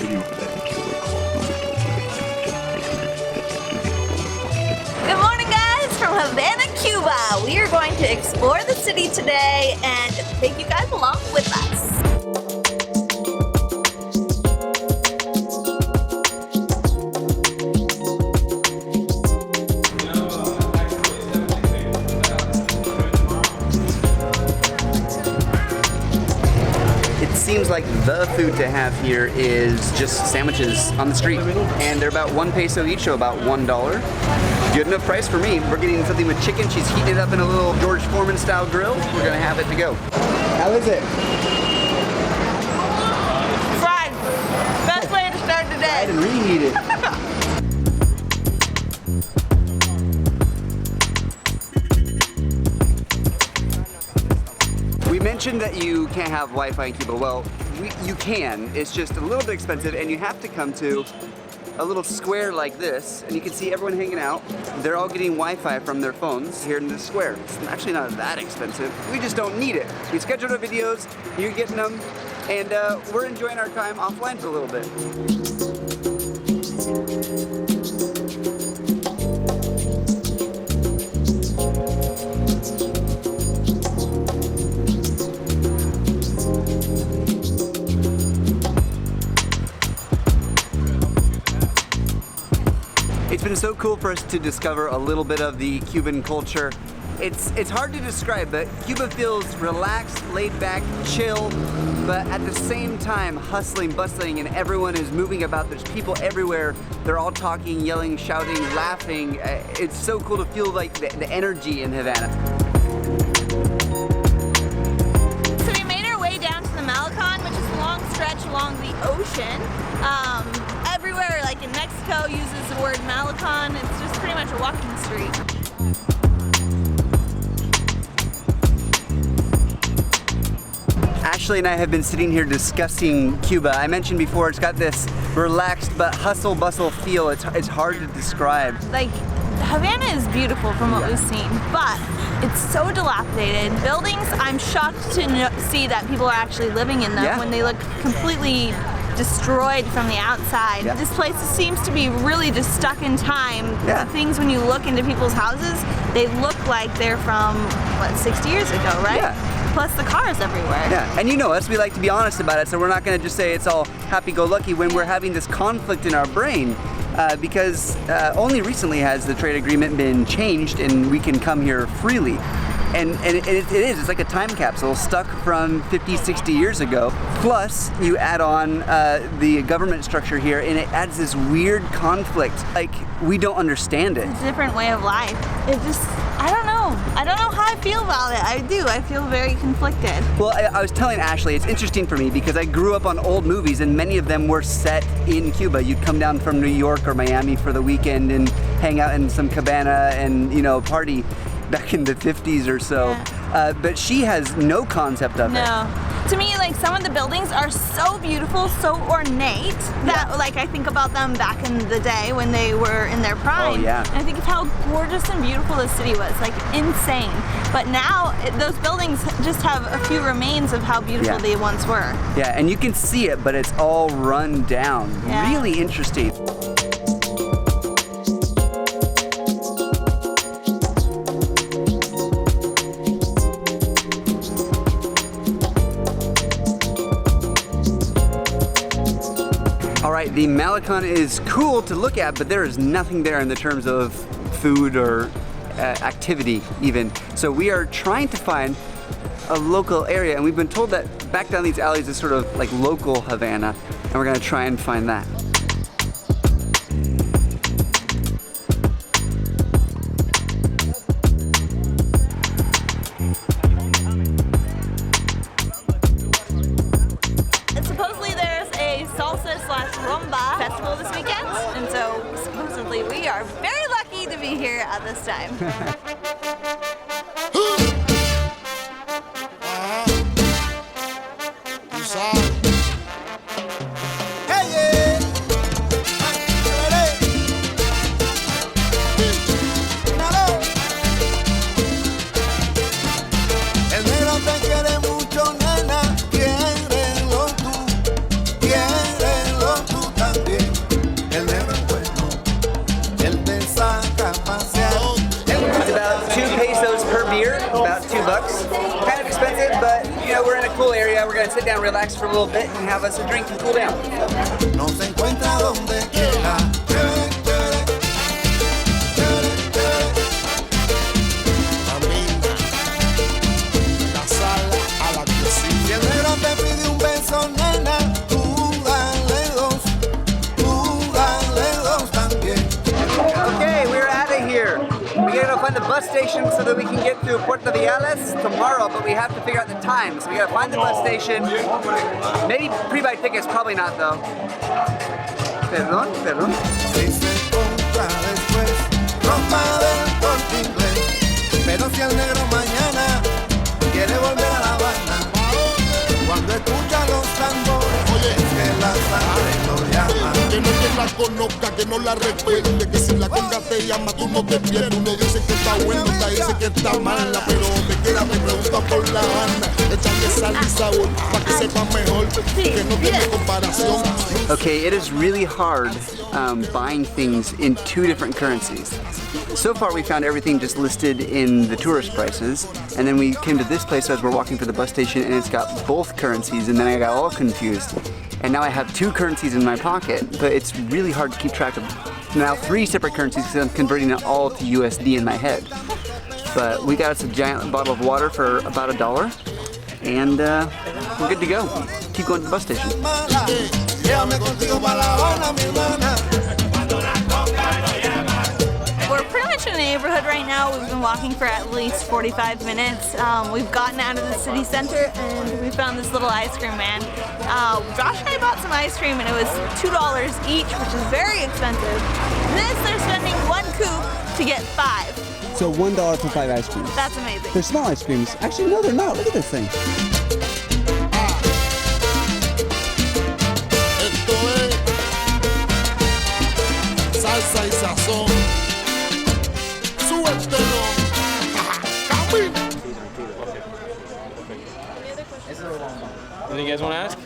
Good morning, guys, from Havana, Cuba. We are going to explore the city today and take you guys along with us. Seems like the food to have here is just sandwiches on the street, and they're about 1 peso each, so about $1. Good enough price for me. We're getting something with chicken. She's heating it up in a little George Foreman style grill. We're gonna have it to go. How is it? Fried. Best way to start the day. Fried and reheated. We mentioned that you can't have Wi-Fi in Cuba. Well, you can. It's just a little bit expensive, and you have to come to a little square like this, and you can see everyone hanging out. They're all getting Wi-Fi from their phones here in the square. It's actually not that expensive. We just don't need it. We scheduled our videos, you're getting them, and we're enjoying our time offline for a little bit. It's been so cool for us to discover a little bit of the Cuban culture. It's hard to describe, but Cuba feels relaxed, laid back, chill, but at the same time hustling, bustling, and everyone is moving about. There's people everywhere. They're all talking, yelling, shouting, laughing. It's so cool to feel like the energy in Havana. So we made our way down to the Malecon, which is a long stretch along the ocean. Everywhere, like in Mexico, uses the word Malecon. It's just pretty much a walking street. Ashley and I have been sitting here discussing Cuba. I mentioned before, it's got this relaxed but hustle bustle feel. It's hard to describe. Like, Havana is beautiful from what we've seen, but it's so dilapidated. Buildings, I'm shocked to see that people are actually living in them when they look completely destroyed from the outside. Yeah. This place seems to be really just stuck in time. Yeah. The things, when you look into people's houses, they look like they're from, what, 60 years ago, right? Yeah. Plus the cars everywhere. Yeah, and you know us, we like to be honest about it, so we're not gonna just say it's all happy-go-lucky when we're having this conflict in our brain, because only recently has the trade agreement been changed and we can come here freely. And it's like a time capsule stuck from 50, 60 years ago. Plus, you add on the government structure here, and it adds this weird conflict. Like, we don't understand it. It's a different way of life. It just, I don't know. I don't know how I feel about it. I do. I feel very conflicted. Well, I was telling Ashley, it's interesting for me because I grew up on old movies, and many of them were set in Cuba. You'd come down from New York or Miami for the weekend and hang out in some cabana and, you know, party back in the 50s or so. Yeah. But she has no concept of it. No. To me, like, some of the buildings are so beautiful, so ornate, that like I think about them back in the day when they were in their prime. Oh, yeah. And I think of how gorgeous and beautiful the city was, like insane. But now, those buildings just have a few remains of how beautiful they once were. Yeah, and you can see it, but it's all run down. Yeah. Really interesting. All right, the Malecon is cool to look at, but there is nothing there in the terms of food or activity even. So we are trying to find a local area, and we've been told that back down these alleys is sort of like local Havana, and we're gonna try and find that. Rumba festival this weekend, and so supposedly we are very lucky to be here at this time. Quiérelo tú, gonna sit down, relax for a little bit, and have us a drink and cool down. No se encuentra donde quiera. La sala a la cocina. Si el negro te pide un beso, nena, tú dale dos también. Okay, we're out of here. We gotta go find the bus station so that we can get to Puerto Viales tomorrow, but we have to figure out the time. So we gotta find the bus station. Maybe pre-buy tickets, probably not though. Perdón. Si se compra después, ropa del Corte Inglés. Pero si el negro mañana quiere volver a La Habana, cuando escucha los tambores, oye, es que la sangre lo llama. Que no te la conozca, que no la recuerde, que si la conga te llama, tú no te pierdes. Uno dice que está bueno, otra dice que está mala, pero donde quiera me pregunta por La Habana. Échale sal y sabor, para que sepa mejor, que no tiene comparación. Okay, it is really hard buying things in two different currencies. So far we found everything just listed in the tourist prices, and then we came to this place as we're walking to the bus station and it's got both currencies, and then I got all confused. And now I have two currencies in my pocket, but it's really hard to keep track of now 3 separate currencies because I'm converting it all to USD in my head. But we got us a giant bottle of water for about $1, and we're good to go. Keep going to the bus station. Llévame contigo para La Habana, mi hermana. We're pretty much in the neighborhood right now. We've been walking for at least 45 minutes. We've gotten out of the city center and we found this little ice cream man. Josh and I bought some ice cream and it was $2 each, which is very expensive. This, they're spending 1 coupe to get 5. So $1 for 5 ice creams. That's amazing. They're small ice creams. Actually, no, they're not. Look at this thing. Esto es salsa y sazón. Súbetelo. Camina. Anything you guys want to ask?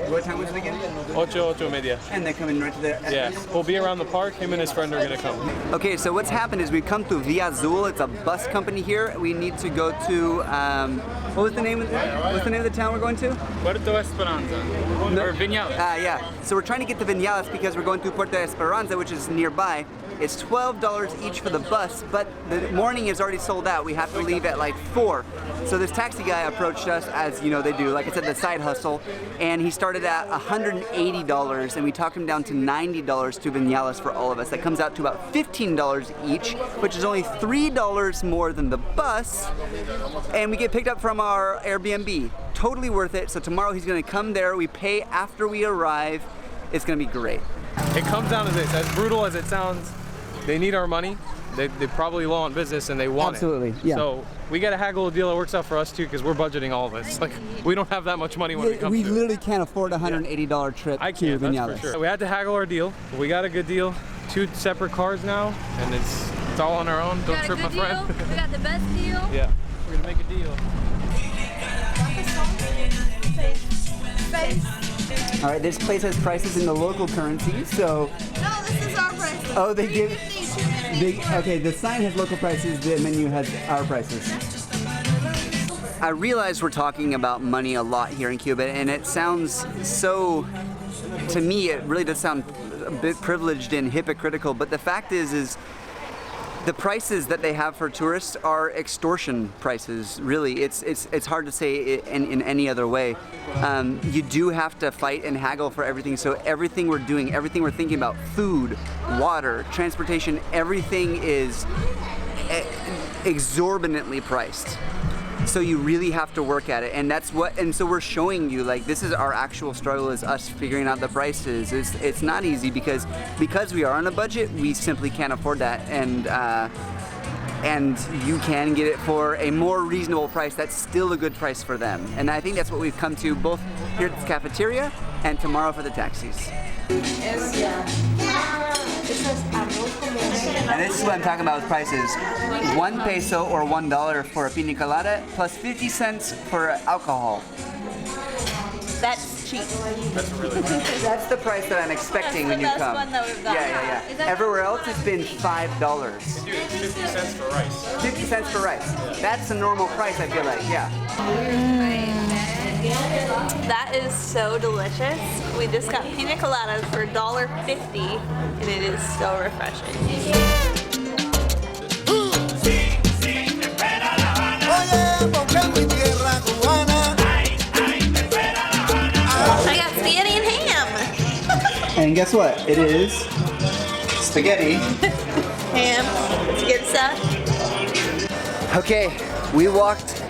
What time was it again? 8:30. And they're coming right to the... Yeah, we'll be around the park. Him and his friend are gonna come. Okay, so what's happened is we've come to Via Azul. It's a bus company here. We need to go to, what's the name of the town we're going to? Puerto Esperanza. Or Viñales. Yeah. So we're trying to get to Viñales because we're going to Puerto Esperanza, which is nearby. It's $12 each for the bus, but the morning is already sold out. We have to leave at like 4. So this taxi guy approached us, as you know they do, like I said, the side hustle, and he started at $180, and we talked him down to $90 to Viñales for all of us. That comes out to about $15 each, which is only $3 more than the bus, and we get picked up from our Airbnb. Totally worth it. So tomorrow he's gonna come there. We pay after we arrive. It's gonna be great. It comes down to this. As brutal as it sounds, they need our money. They're probably low on business and they want Absolutely, it. yeah. So we got to haggle a deal that works out for us too, because we're budgeting all of this. Like, we don't have that much money when we come to it. literally can't afford a $180 trip I to can't, that's Viñales. for sure. We had to haggle our deal. We got a good deal. 2 separate cars now, and it's all on our own. Don't trip my friend. We got the best deal. Yeah, we're gonna make a deal. All right, this place has prices in the local currency, so... No, this is our price. Oh, they give... okay, the sign has local prices, the menu has our prices. I realize we're talking about money a lot here in Cuba, and it sounds so... To me, it really does sound a bit privileged and hypocritical, but the fact is the prices that they have for tourists are extortion prices, really. It's hard to say it in any other way. You do have to fight and haggle for everything, so everything we're doing, everything we're thinking about, food, water, transportation, everything is exorbitantly priced. So you really have to work at it, and so we're showing you, like, this is our actual struggle, is us figuring out the prices. It's not easy because we are on a budget, we simply can't afford that, and you can get it for a more reasonable price that's still a good price for them. And I think that's what we've come to both here at the cafeteria and tomorrow for the taxis. And this is what I'm talking about with prices. 1 peso or $1 for a pina colada plus 50 cents for alcohol. That's cheap. That's the price that I'm expecting when you That's the come. best one that we've got. Yeah. Everywhere else it's been $5. 50 cents for rice. 50 cents for rice. That's the normal price, I feel like, yeah. That is so delicious. We just got pina coladas for $1.50 and it is so refreshing. I got spaghetti and ham. And guess what? It is spaghetti. Ham. It's good stuff. Okay, we walked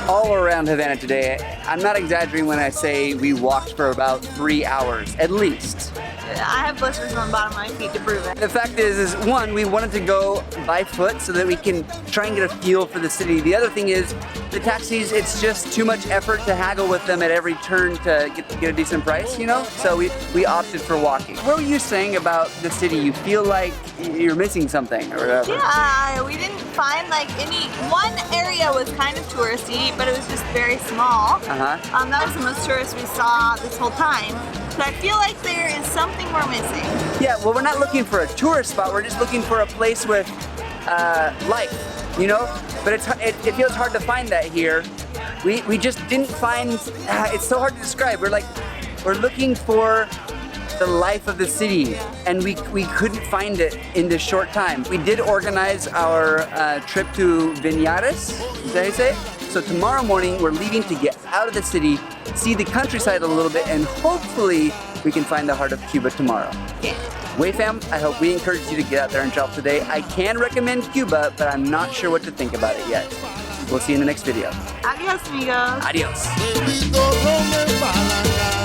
all around Havana today. I'm not exaggerating when I say we walked for about 3 hours, at least. I have blisters on the bottom of my feet to prove it. The fact is one, we wanted to go by foot so that we can try and get a feel for the city. The other thing is, the taxis, it's just too much effort to haggle with them at every turn to get a decent price, you know? So we opted for walking. What were you saying about the city? You feel like you're missing something or whatever? Yeah, we didn't find like one area was kind of touristy, but it was just very small. That was the most tourists we saw this whole time. But I feel like there is something we're missing. Yeah, well, we're not looking for a tourist spot. We're just looking for a place with life, you know? But it feels hard to find that here. We just didn't find, it's so hard to describe. We're looking for the life of the city, and we couldn't find it in this short time. We did organize our trip to Vinyares, is that how you say it? So tomorrow morning, we're leaving to get out of the city, see the countryside a little bit, and hopefully we can find the heart of Cuba tomorrow. Yeah. Way fam, I hope we encouraged you to get out there and travel today. I can recommend Cuba, but I'm not sure what to think about it yet. We'll see you in the next video. Adios, amigos. Adios. Bebito ron en Málaga.